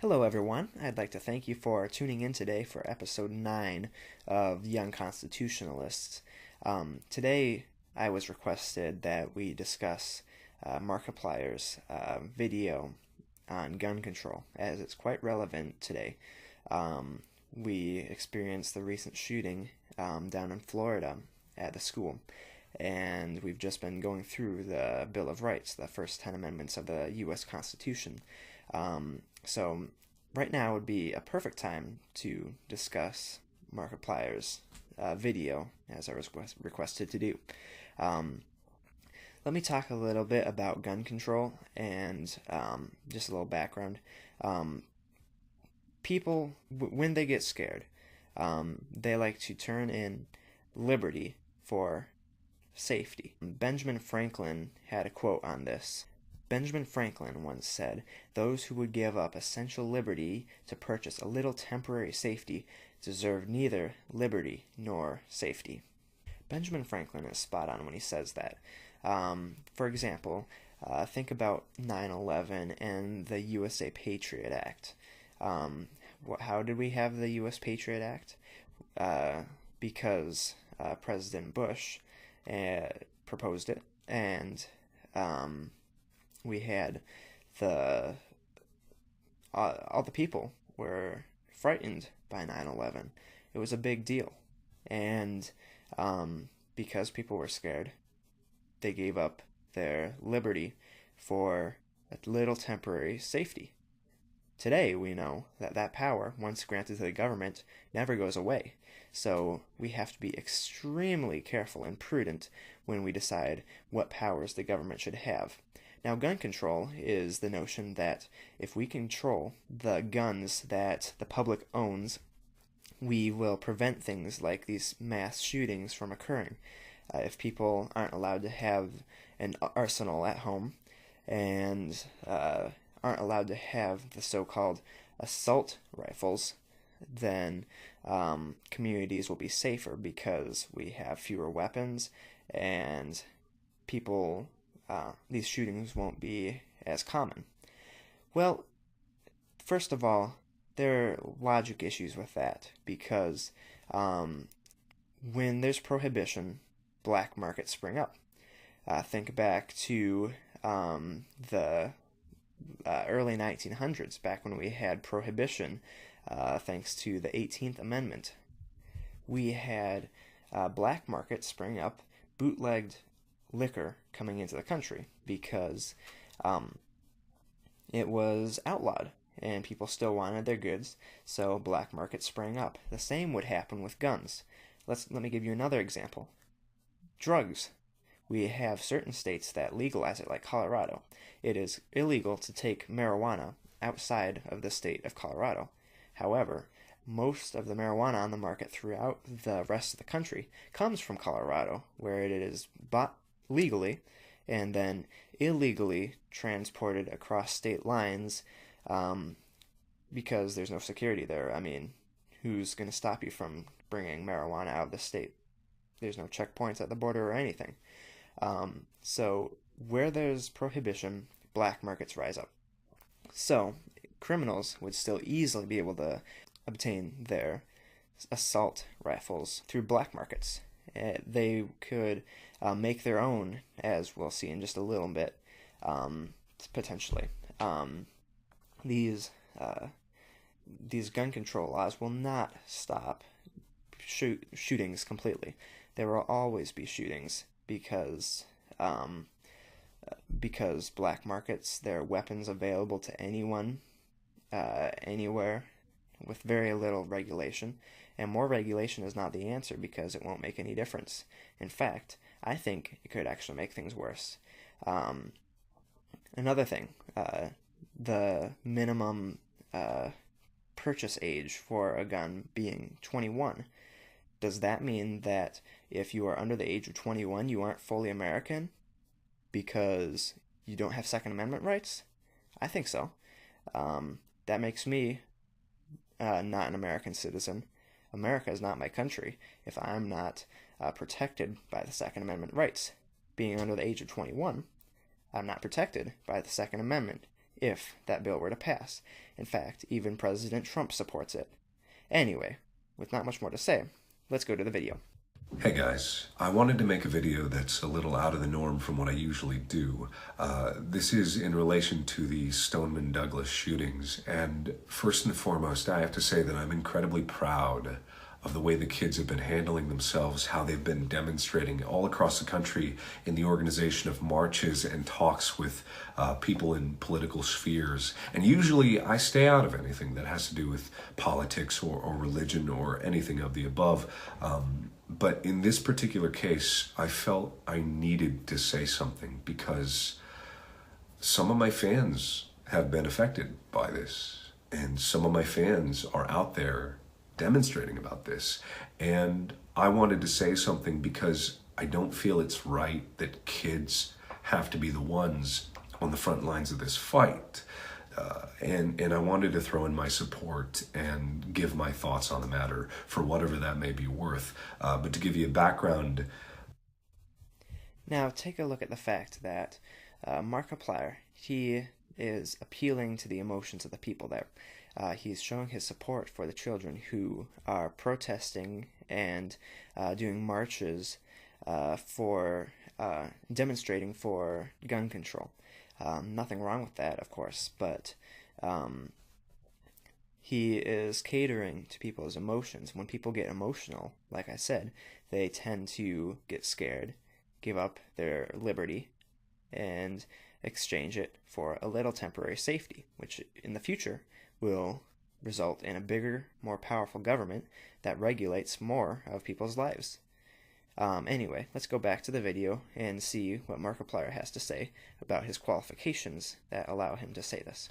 Hello, everyone. I'd like to thank you for tuning in today for episode 9 of Young Constitutionalists. Today, I was requested that we discuss Markiplier's video on gun control, as it's quite relevant today. We experienced the recent shooting down in Florida at the school, and we've just been going through the Bill of Rights, the first 10 amendments of the U.S. Constitution. So right now would be a perfect time to discuss Markiplier's video, as I was requested to do. Let me talk a little bit about gun control and just a little background. People, when they get scared, they like to turn in liberty for safety. Benjamin Franklin had a quote on this. Benjamin Franklin once said, "Those who would give up essential liberty to purchase a little temporary safety deserve neither liberty nor safety." Benjamin Franklin is spot on when he says that. For example, think about 9/11 and the USA Patriot Act. How did we have the U.S. Patriot Act? Because President Bush proposed it, and we had all the people were frightened by 9/11. It was a big deal, and because people were scared, they gave up their liberty for a little temporary safety. Today, we know that that power, once granted to the government, never goes away. So we have to be extremely careful and prudent when we decide what powers the government should have. Now, gun control is the notion that if we control the guns that the public owns, we will prevent things like these mass shootings from occurring. If people aren't allowed to have an arsenal at home and aren't allowed to have the so-called assault rifles, then communities will be safer because we have fewer weapons and these shootings won't be as common. Well, first of all, there are logic issues with that because when there's prohibition, black markets spring up. Think back to the early 1900s, back when we had prohibition, thanks to the 18th Amendment. We had black markets spring up, bootlegged liquor coming into the country because it was outlawed and people still wanted their goods, so black markets sprang up. The same would happen with guns. Let me give you another example. Drugs. We have certain states that legalize it, like Colorado. It is illegal to take marijuana outside of the state of Colorado. However, most of the marijuana on the market throughout the rest of the country comes from Colorado, where it is bought legally and then illegally transported across state lines because there's no security there. I mean, who's going to stop you from bringing marijuana out of the state? There's no checkpoints at the border or anything. So where there's prohibition, black markets rise up. So criminals would still easily be able to obtain their assault rifles through black markets. They could make their own, as we'll see in just a little bit, potentially. These gun control laws will not stop shootings completely. There will always be shootings because black markets, there are weapons available to anyone, anywhere, with very little regulation. And more regulation is not the answer because it won't make any difference. In fact, I think it could actually make things worse. Another thing, the minimum purchase age for a gun being 21. Does that mean that if you are under the age of 21, you aren't fully American because you don't have Second Amendment rights? I think so. That makes me not an American citizen. America is not my country if I'm not protected by the Second Amendment rights. Being under the age of 21, I'm not protected by the Second Amendment if that bill were to pass. In fact, even President Trump supports it. Anyway, with not much more to say, let's go to the video. Hey guys, I wanted to make a video that's a little out of the norm from what I usually do. This is in relation to the Stoneman Douglas shootings, and first and foremost, I have to say that I'm incredibly proud of the way the kids have been handling themselves, how they've been demonstrating all across the country in the organization of marches and talks with people in political spheres. And usually I stay out of anything that has to do with politics or religion or anything of the above. But in this particular case, I felt I needed to say something because some of my fans have been affected by this, and some of my fans are out there demonstrating about this. And I wanted to say something because I don't feel it's right that kids have to be the ones on the front lines of this fight. And I wanted to throw in my support and give my thoughts on the matter for whatever that may be worth. But to give you a background. Now take a look at the fact that Markiplier, he is appealing to the emotions of the people there. He's showing his support for the children who are protesting and doing marches for demonstrating for gun control. Nothing wrong with that, of course, but he is catering to people's emotions. When people get emotional, like I said, they tend to get scared, give up their liberty, and exchange it for a little temporary safety, which in the future will result in a bigger, more powerful government that regulates more of people's lives. Anyway, let's go back to the video and see what Markiplier has to say about his qualifications that allow him to say this.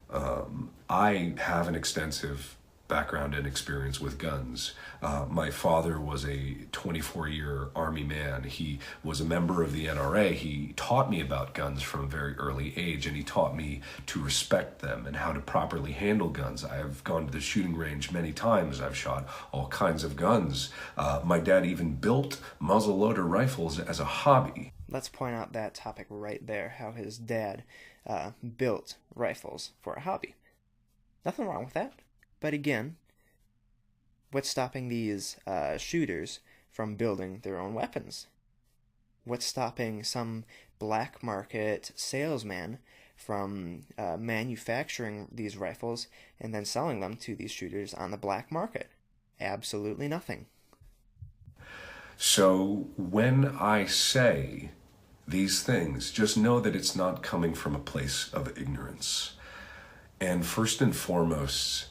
I have an extensive background and experience with guns. My father was a 24-year Army man. He was a member of the NRA. He taught me about guns from a very early age, and he taught me to respect them and how to properly handle guns. I have gone to the shooting range many times. I've shot all kinds of guns. My dad even built muzzle-loader rifles as a hobby. Let's point out that topic right there, how his dad built rifles for a hobby. Nothing wrong with that. But again, what's stopping these shooters from building their own weapons? What's stopping some black market salesman from manufacturing these rifles and then selling them to these shooters on the black market? Absolutely nothing. So when I say these things, just know that it's not coming from a place of ignorance. And first and foremost,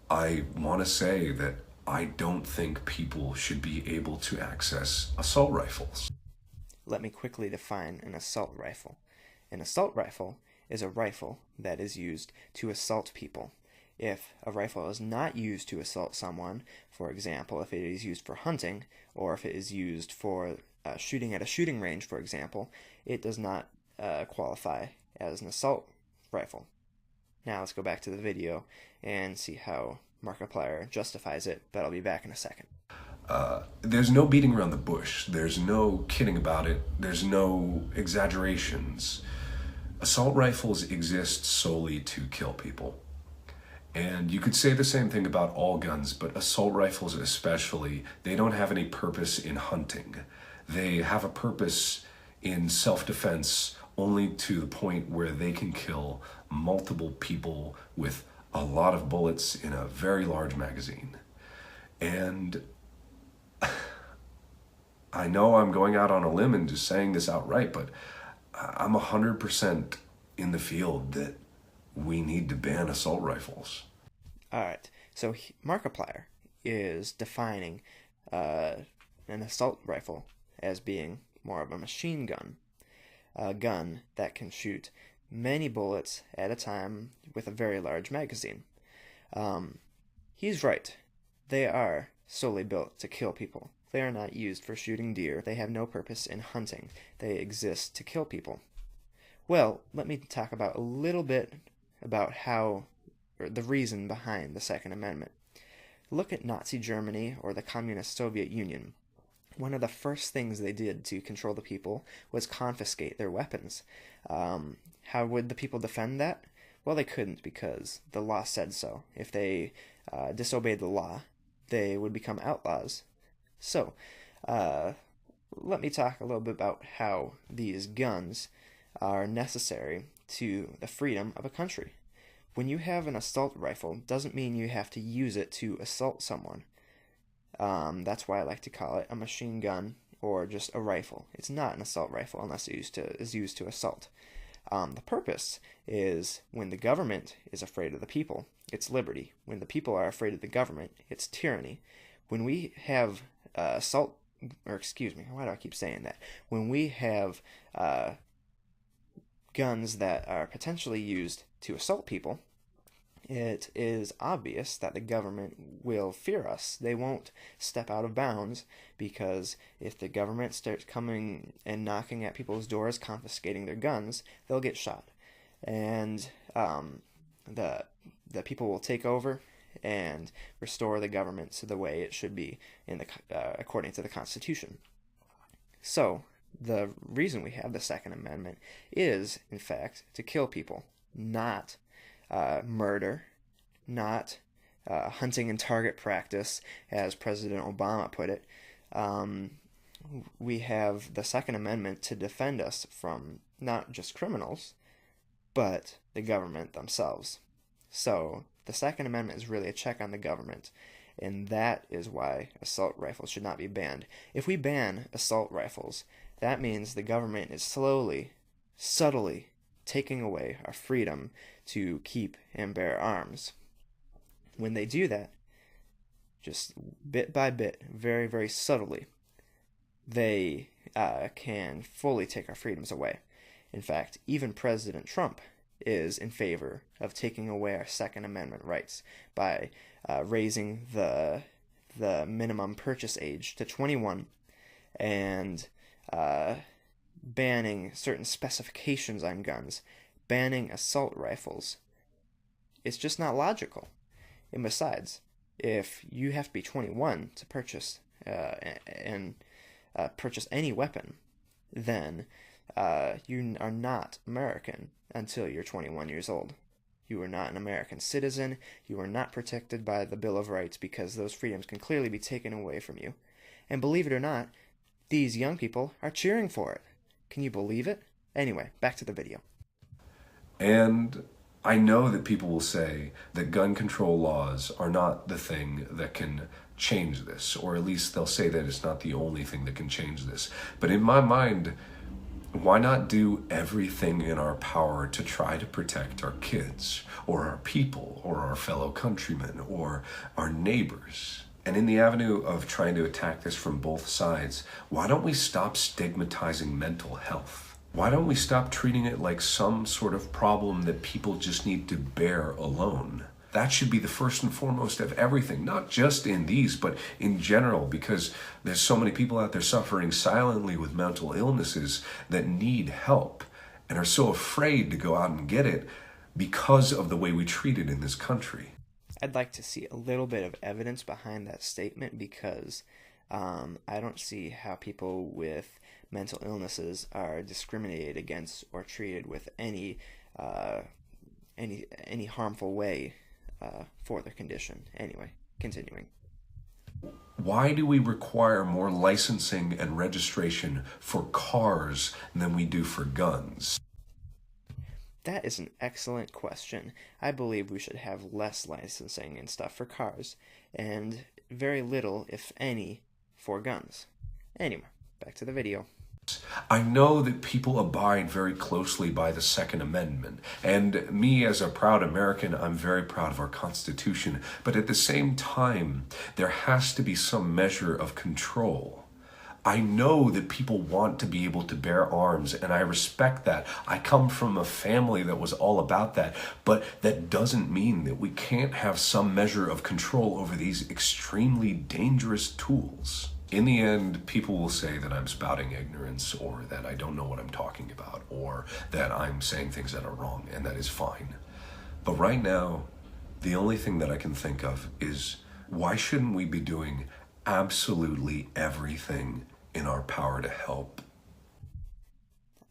I want to say that I don't think people should be able to access assault rifles. Let me quickly define an assault rifle. An assault rifle is a rifle that is used to assault people. If a rifle is not used to assault someone, for example, if it is used for hunting, or if it is used for shooting at a shooting range, for example, it does not qualify as an assault rifle. Now let's go back to the video and see how Markiplier justifies it, but I'll be back in a second. There's no beating around the bush. There's no kidding about it. There's no exaggerations. Assault rifles exist solely to kill people. And you could say the same thing about all guns, but assault rifles especially, they don't have any purpose in hunting. They have a purpose in self-defense only to the point where they can kill multiple people with a lot of bullets in a very large magazine. And I know I'm going out on a limb and just saying this outright, but I'm 100% in the field that we need to ban assault rifles. Alright, so Markiplier is defining an assault rifle as being more of a machine gun. A gun that can shoot many bullets at a time with a very large magazine. He's right. They are solely built to kill people. They are not used for shooting deer. They have no purpose in hunting. They exist to kill people. Well, let me talk about a little bit about how, or the reason behind the Second Amendment. Look at Nazi Germany or the Communist Soviet Union. One of the first things they did to control the people was confiscate their weapons. How would the people defend that? Well, they couldn't because the law said so. If they disobeyed the law, they would become outlaws. So, let me talk a little bit about how these guns are necessary to the freedom of a country. When you have an assault rifle, doesn't mean you have to use it to assault someone. That's why I like to call it a machine gun or just a rifle. It's not an assault rifle unless it is used to assault. The purpose is when the government is afraid of the people, it's liberty. When the people are afraid of the government, it's tyranny. When we have why do I keep saying that? When we have guns that are potentially used to assault people, it is obvious that the government will fear us. They won't step out of bounds, because if the government starts coming and knocking at people's doors, confiscating their guns, they'll get shot. And the people will take over and restore the government to the way it should be according to the Constitution. So, the reason we have the Second Amendment is, in fact, to kill people, not murder, not hunting and target practice, as President Obama put it. We have the Second Amendment to defend us from not just criminals, but the government themselves. So, the Second Amendment is really a check on the government, and that is why assault rifles should not be banned. If we ban assault rifles, that means the government is slowly, subtly taking away our freedom to keep and bear arms. When they do that, just bit by bit, very, very subtly, they can fully take our freedoms away. In fact, even President Trump is in favor of taking away our Second Amendment rights by raising the minimum purchase age to 21 and banning certain specifications on guns, banning assault rifles. It's just not logical. And besides, if you have to be 21 to purchase purchase any weapon, then you are not American until you're 21 years old. You are not an American citizen. You are not protected by the Bill of Rights, because those freedoms can clearly be taken away from you. And believe it or not, these young people are cheering for it. Can you believe it? Anyway, back to the video. And I know that people will say that gun control laws are not the thing that can change this, or at least they'll say that it's not the only thing that can change this. But in my mind, why not do everything in our power to try to protect our kids, or our people, or our fellow countrymen, or our neighbors? And in the avenue of trying to attack this from both sides, why don't we stop stigmatizing mental health? Why don't we stop treating it like some sort of problem that people just need to bear alone? That should be the first and foremost of everything, not just in these, but in general, because there's so many people out there suffering silently with mental illnesses that need help and are so afraid to go out and get it because of the way we treat it in this country. I'd like to see a little bit of evidence behind that statement, because I don't see how people with mental illnesses are discriminated against or treated with any harmful way for their condition. Anyway, continuing. Why do we require more licensing and registration for cars than we do for guns? That is an excellent question. I believe we should have less licensing and stuff for cars, and very little, if any, for guns. Anyway, back to the video. I know that people abide very closely by the Second Amendment, and me as a proud American, I'm very proud of our Constitution, but at the same time, there has to be some measure of control. I know that people want to be able to bear arms, and I respect that. I come from a family that was all about that, but that doesn't mean that we can't have some measure of control over these extremely dangerous tools. In the end, people will say that I'm spouting ignorance, or that I don't know what I'm talking about, or that I'm saying things that are wrong, and that is fine. But right now, the only thing that I can think of is, why shouldn't we be doing absolutely everything in our power to help?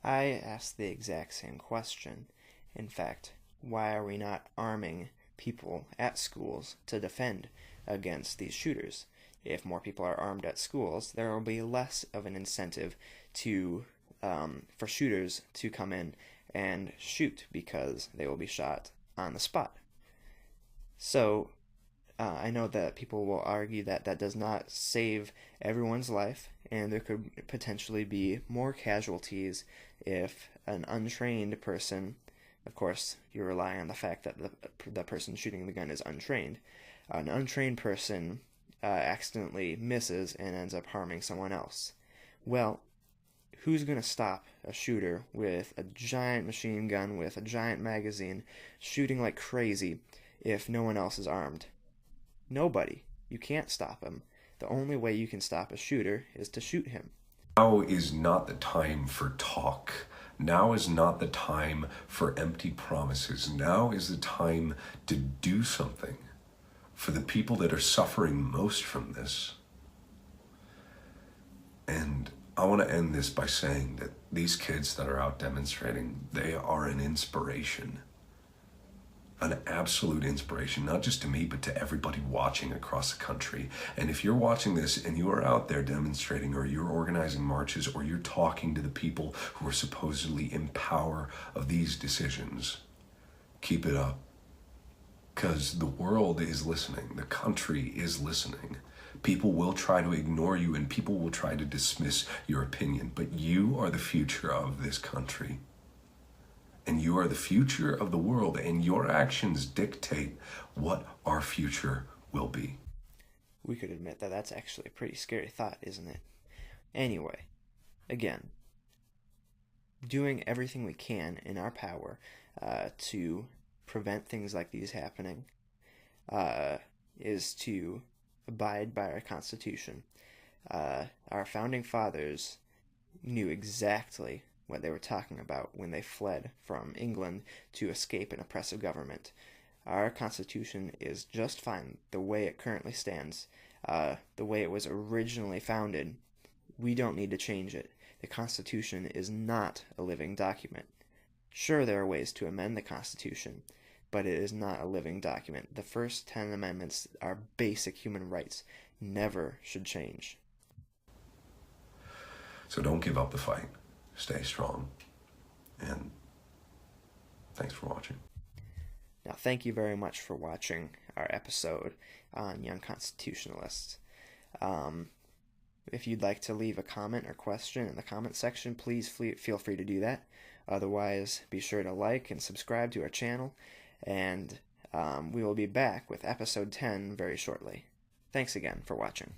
I asked the exact same question. In fact, why are we not arming people at schools to defend against these shooters? If more people are armed at schools, there will be less of an incentive to for shooters to come in and shoot, because they will be shot on the spot. So I know that people will argue that that does not save everyone's life, and there could potentially be more casualties if an untrained person, of course, you rely on the fact that the person shooting the gun is untrained. An untrained person accidentally misses and ends up harming someone else. Well, who's going to stop a shooter with a giant machine gun with a giant magazine shooting like crazy if no one else is armed? Nobody. You can't stop him. The only way you can stop a shooter is to shoot him. Now is not the time for talk. Now is not the time for empty promises. Now is the time to do something for the people that are suffering most from this. And I want to end this by saying that these kids that are out demonstrating, they are an inspiration. An absolute inspiration, not just to me, but to everybody watching across the country. And if you're watching this and you are out there demonstrating, or you're organizing marches, or you're talking to the people who are supposedly in power of these decisions, keep it up. Because the world is listening. The country is listening. People will try to ignore you, and people will try to dismiss your opinion, but you are the future of this country. And you are the future of the world, and your actions dictate what our future will be. We could admit that that's actually a pretty scary thought, isn't it? Anyway, again, doing everything we can in our power to prevent things like these happening is to abide by our Constitution. Our founding fathers knew exactly what they were talking about when they fled from England to escape an oppressive government. Our Constitution is just fine the way it currently stands, the way it was originally founded. We don't need to change it. The Constitution is not a living document. Sure, there are ways to amend the Constitution, but it is not a living document. The first 10 amendments are basic human rights, never should change. So don't give up the fight. Stay strong. And thanks for watching. Now, thank you very much for watching our episode on Young Constitutionalists. If you'd like to leave a comment or question in the comment section, please feel free to do that. Otherwise, be sure to like and subscribe to our channel, and we will be back with episode 10 very shortly. Thanks again for watching.